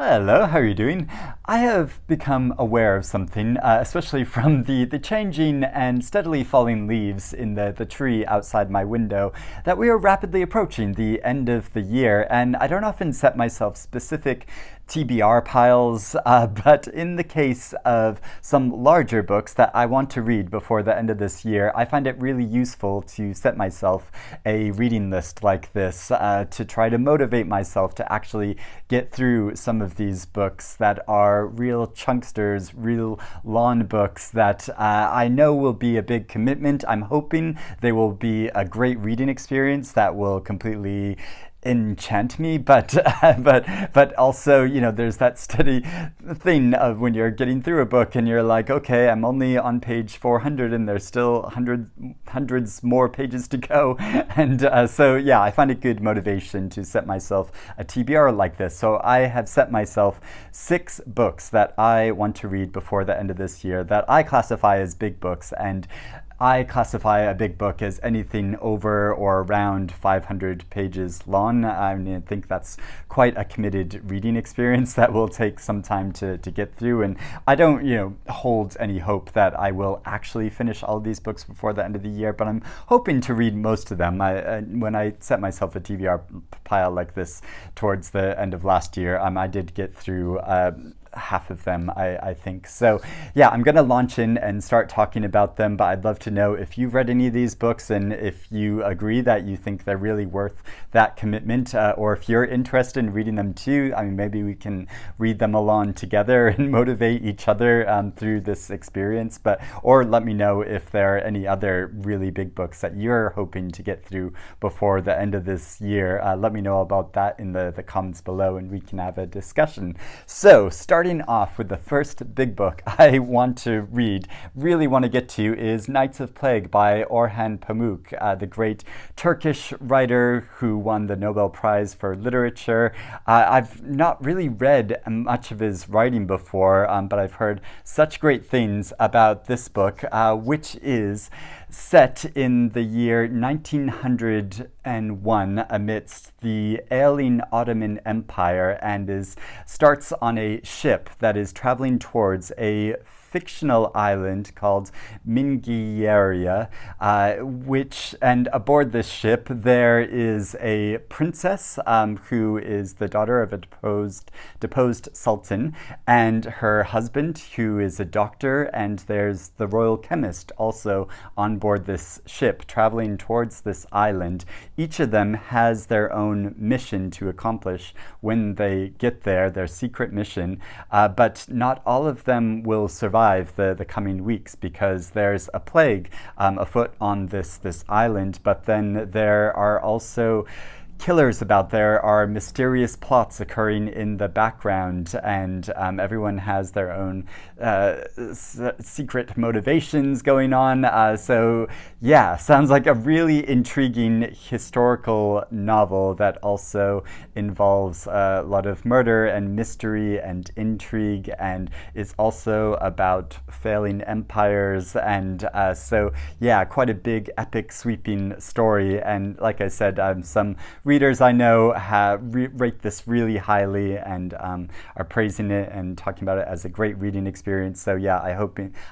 Hello, how are you doing? I have become aware of something, especially from the changing and steadily falling leaves in the tree outside my window, that we are rapidly approaching the end of the year, and I don't often set myself specific TBR piles, but in the case of some larger books that I want to read before the end of this year, I find it really useful to set myself a reading list like this to try to motivate myself to actually get through some of these books that are real chunksters, real lawn books that I know will be a big commitment. I'm hoping they will be a great reading experience that will completely enchant me, but also, there's that steady thing of when you're getting through a book and you're like, okay, I'm only on page 400 and there's still hundreds more pages to go. And so yeah, I find it good motivation to set myself a TBR like this. So I have set myself 6 books that I want to read before the end of this year that I classify as big books, and I classify a big book as anything over or around 500 pages long. I mean, I think that's quite a committed reading experience that will take some time to get through. And I don't, hold any hope that I will actually finish all of these books before the end of the year, but I'm hoping to read most of them. When I set myself a TBR pile like this towards the end of last year, I did get through half of them, I think. So yeah, I'm going to launch in and start talking about them, but I'd love to know if you've read any of these books and if you agree that you think they're really worth that commitment, or if you're interested in reading them too. I mean, maybe we can read them along together and motivate each other through this experience, or let me know if there are any other really big books that you're hoping to get through before the end of this year. Let me know about that in the comments below and we can have a discussion. So starting off with the first big book I want to read, really want to get to, is Nights of Plague by Orhan Pamuk, the great Turkish writer who won the Nobel Prize for Literature. I've not really read much of his writing before, but I've heard such great things about this book, which is set in the year 1901 amidst the ailing Ottoman Empire, and starts on a ship that is traveling towards a fictional island called Mingiaria, and aboard this ship there is a princess who is the daughter of a deposed sultan, and her husband, who is a doctor, and there's the royal chemist also on board this ship traveling towards this island. Each of them has their own mission to accomplish when they get there, their secret mission, but not all of them will survive the coming weeks because there's a plague afoot on this island, but then there are also killers about. There are mysterious plots occurring in the background, and everyone has their own secret motivations going on. So yeah, sounds like a really intriguing historical novel that also involves a lot of murder and mystery and intrigue, and is also about failing empires, and so yeah, quite a big epic sweeping story. And like I said, some readers I know rate this really highly and are praising it and talking about it as a great reading experience. So yeah,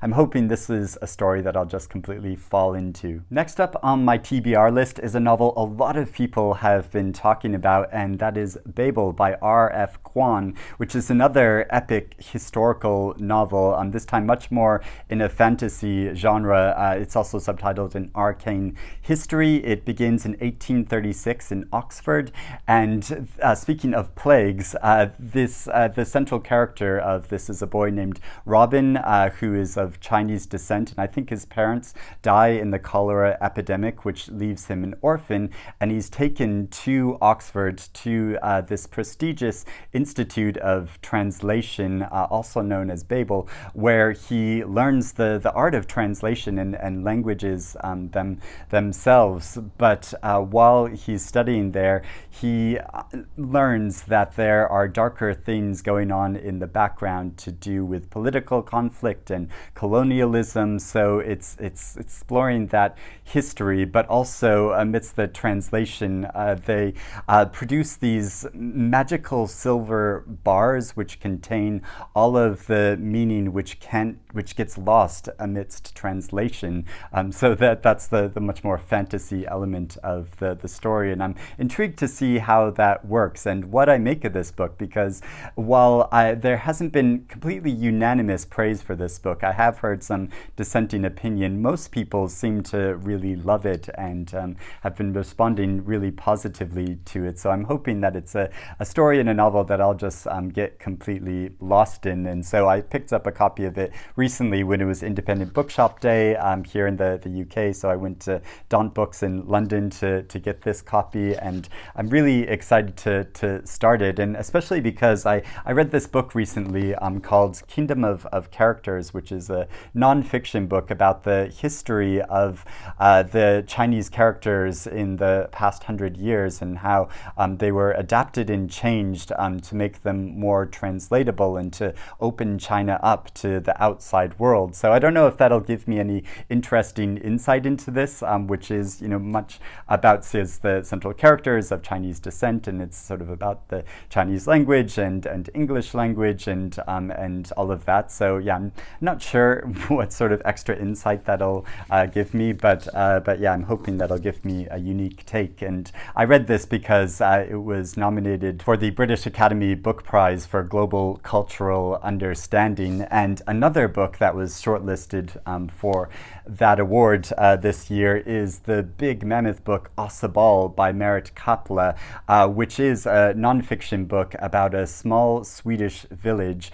I'm hoping this is a story that I'll just completely fall into. Next up on my TBR list is a novel a lot of people have been talking about, and that is Babel by R.F. Kuang, which is another epic historical novel, this time much more in a fantasy genre. It's also subtitled An Arcane History. It begins in 1836 in Oxford, and speaking of plagues, the central character of this is a boy named Robin, who is of Chinese descent, and I think his parents die in the cholera epidemic, which leaves him an orphan, and he's taken to Oxford to this prestigious Institute of Translation, also known as Babel, where he learns the art of translation and languages themselves. But while he's studying getting there, he learns that there are darker things going on in the background to do with political conflict and colonialism. So it's exploring that history, but also amidst the translation, they produce these magical silver bars which contain all of the meaning which gets lost amidst translation. So that's the much more fantasy element of the story, and I'm intrigued to see how that works and what I make of this book, because while there hasn't been completely unanimous praise for this book, I have heard some dissenting opinion. Most people seem to really love it and have been responding really positively to it. So I'm hoping that it's a story and a novel that I'll just get completely lost in. And so I picked up a copy of it recently when it was Independent Bookshop Day here in the UK. So I went to Daunt Books in London to get this copy, and I'm really excited to start it, and especially because I read this book recently called Kingdom of Characters, which is a nonfiction book about the history of the Chinese characters in the past 100 years and how they were adapted and changed to make them more translatable and to open China up to the outside world. So I don't know if that'll give me any interesting insight into this, which is much about the central characters of Chinese descent, and it's sort of about the Chinese language and English language and all of that. So yeah, I'm not sure what sort of extra insight that'll give me, but yeah, I'm hoping that'll give me a unique take. And I read this because it was nominated for the British Academy Book Prize for Global Cultural Understanding, and another book that was shortlisted for that award this year is the Big Mammoth book Ostebol by Marit, Kapla, which is a nonfiction book about a small Swedish village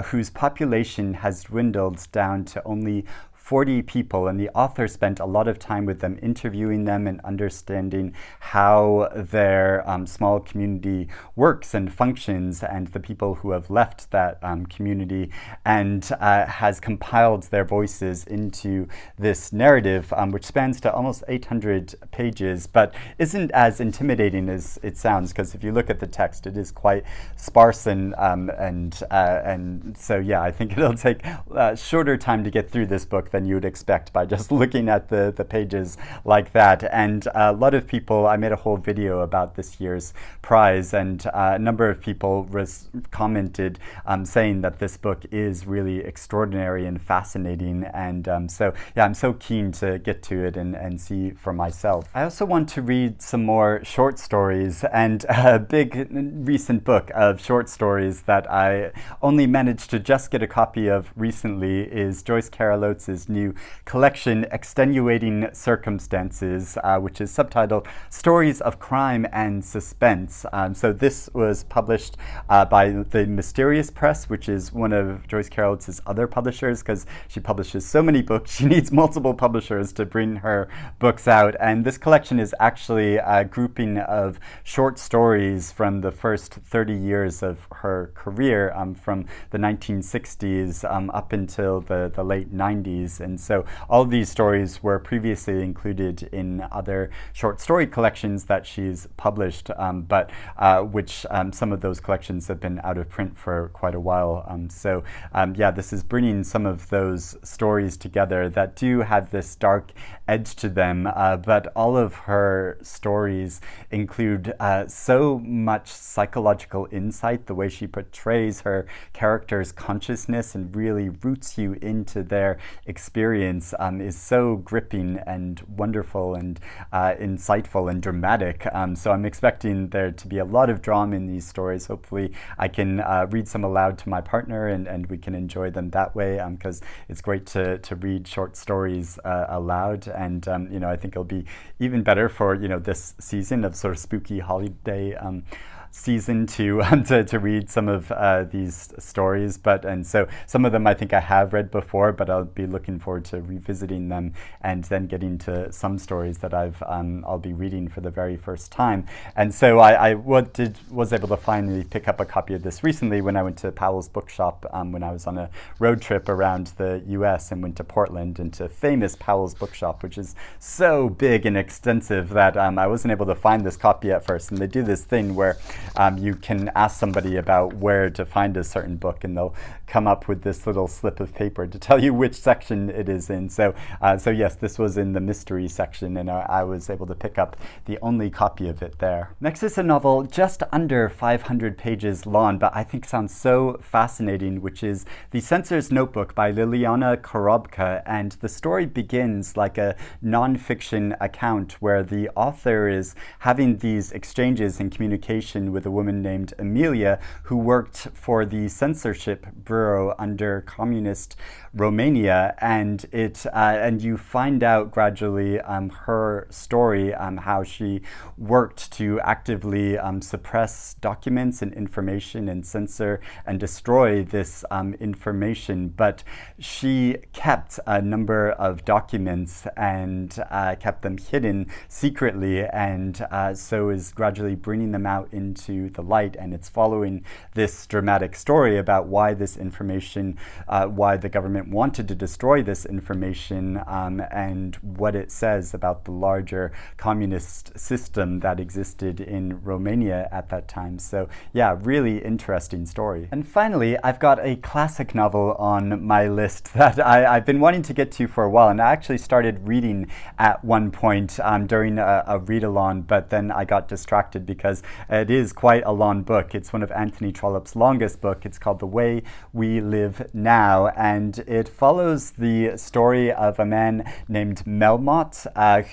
whose population has dwindled down to only 40 people, and the author spent a lot of time with them, interviewing them and understanding how their small community works and functions, and the people who have left that community, and has compiled their voices into this narrative, which spans to almost 800 pages, but isn't as intimidating as it sounds, because if you look at the text, it is quite sparse, and so yeah, I think it'll take a shorter time to get through this book than you would expect by just looking at the pages like that. And a lot of people, I made a whole video about this year's prize, and a number of people commented saying that this book is really extraordinary and fascinating, and so yeah, I'm so keen to get to it and see for myself. I also want to read some more short stories, and a big recent book of short stories that I only managed to just get a copy of recently is Joyce Carol Oates' new collection, Extenuating Circumstances, which is subtitled Stories of Crime and Suspense. So this was published by the Mysterious Press, which is one of Joyce Carol Oates' other publishers, because she publishes so many books, she needs multiple publishers to bring her books out. And this collection is actually a grouping of short stories from the first 30 years of her career, from the 1960s up until the late 90s. And so all of these stories were previously included in other short story collections that she's published, but which some of those collections have been out of print for quite a while. So yeah, this is bringing some of those stories together that do have this dark edge to them, but all of her stories include so much psychological insight. The way she portrays her characters' consciousness and really roots you into their experience is so gripping and wonderful and insightful and dramatic. So I'm expecting there to be a lot of drama in these stories. Hopefully I can read some aloud to my partner, and we can enjoy them that way, because it's great to read short stories aloud. And I think it'll be even better for this season of sort of spooky holiday season to read some of these stories, and so some of them I think I have read before, but I'll be looking forward to revisiting them and then getting to some stories that I'll be reading for the very first time. And so I was able to finally pick up a copy of this recently when I went to Powell's Bookshop when I was on a road trip around the U.S. and went to Portland and to famous Powell's Bookshop, which is so big and extensive that I wasn't able to find this copy at first. And they do this thing where you can ask somebody about where to find a certain book, and they'll come up with this little slip of paper to tell you which section it is in. So yes, this was in the mystery section, and I was able to pick up the only copy of it there. Next is a novel just under 500 pages long, but I think sounds so fascinating, which is The Censor's Notebook by Liliana Corobca. And the story begins like a nonfiction account where the author is having these exchanges and communication with a woman named Amelia, who worked for the censorship bureau under communist Romania, and you find out gradually her story, how she worked to actively suppress documents and information and censor and destroy this information. But she kept a number of documents and kept them hidden secretly, and so is gradually bringing them out into the light. And it's following this dramatic story about why this information, why the government wanted to destroy this information, and what it says about the larger communist system that existed in Romania at that time. So yeah, really interesting story. And finally, I've got a classic novel on my list that I've been wanting to get to for a while, and I actually started reading at one point during a read-along, but then I got distracted because it is quite a long book. It's one of Anthony Trollope's longest book. It's called The Way We Live Now, and it follows the story of a man named Melmoth,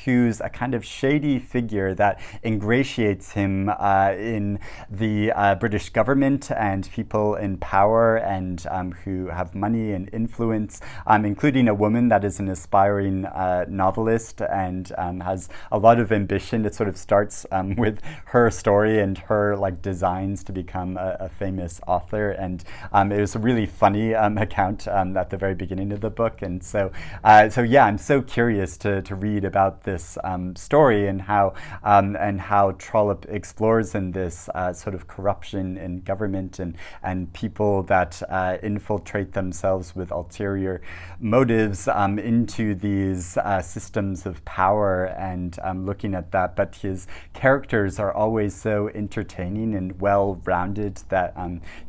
who's a kind of shady figure that ingratiates him in the British government and people in power and who have money and influence, including a woman that is an aspiring novelist and has a lot of ambition. It sort of starts with her story and her designs to become a famous author, and it was a really funny account at the very beginning of the book. And so yeah, I'm so curious to read about this story and how Trollope explores in this sort of corruption in government and people that infiltrate themselves with ulterior motives into these systems of power, and looking at that. But his characters are always so entertaining and well-rounded that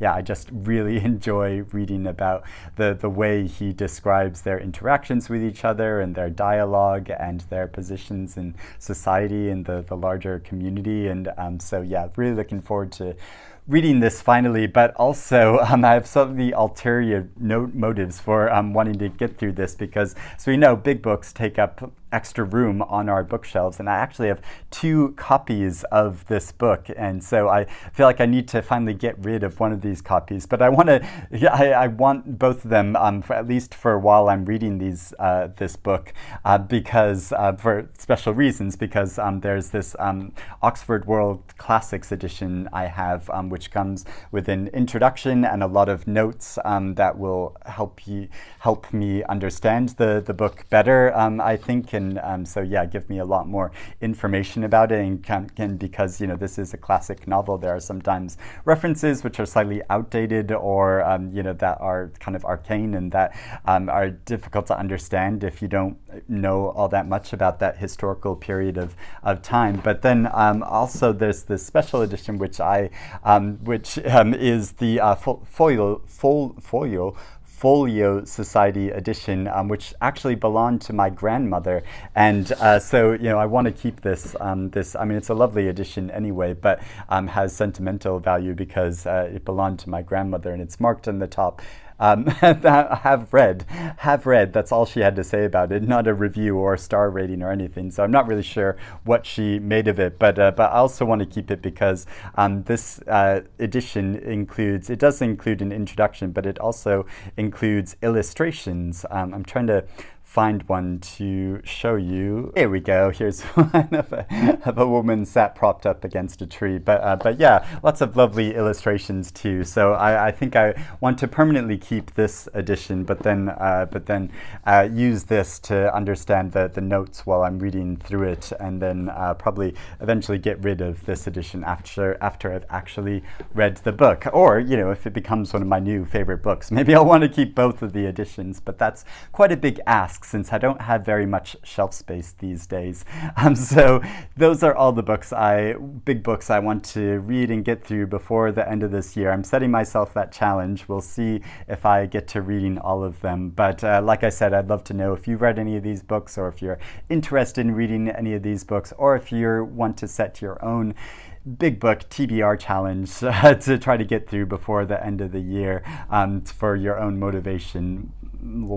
yeah, I just really enjoy reading about the way he describes their interactions with each other and their dialogue and their positions in society and the larger community. And so yeah, really looking forward to reading this finally, but also I have some of the ulterior motives for wanting to get through this, because as we know, big books take up extra room on our bookshelves, and I actually have 2 copies of this book, and so I feel like I need to finally get rid of one of these copies. But I want both of them at least for while I'm reading this book, because for special reasons, because there's this Oxford World Classics edition I have, which comes with an introduction and a lot of notes that will help me understand the book better, I think. And so yeah, give me a lot more information about it, and because this is a classic novel, there are sometimes references which are slightly outdated or that are kind of arcane and that are difficult to understand if you don't know all that much about that historical period of time. But then also there's this special edition which is the Folio Society edition, which actually belonged to my grandmother, and so I want to keep this. I mean, it's a lovely edition anyway, but has sentimental value because it belonged to my grandmother, and it's marked on the top. Have read. That's all she had to say about it. Not a review or a star rating or anything. So I'm not really sure what she made of it. But I also want to keep it because this edition does include an introduction, but it also includes illustrations. I'm trying to find one to show you. Here we go. Here's one of a woman sat propped up against a tree. But yeah, lots of lovely illustrations too. So I think I want to permanently keep this edition, but then use this to understand the notes while I'm reading through it, and then probably eventually get rid of this edition after I've actually read the book. Or, you know, if it becomes one of my new favorite books, maybe I'll want to keep both of the editions. But that's quite a big ask, since I don't have very much shelf space these days. So those are all the big books I want to read and get through before the end of this year. I'm setting myself that challenge. We'll see if I get to reading all of them. But like I said, I'd love to know if you've read any of these books, or if you're interested in reading any of these books, or if you want to set your own big book TBR challenge to try to get through before the end of the year for your own motivation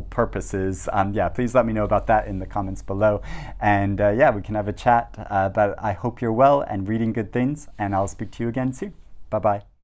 purposes. Yeah, please let me know about that in the comments below. And yeah, we can have a chat. But I hope you're well and reading good things, and I'll speak to you again soon. Bye-bye.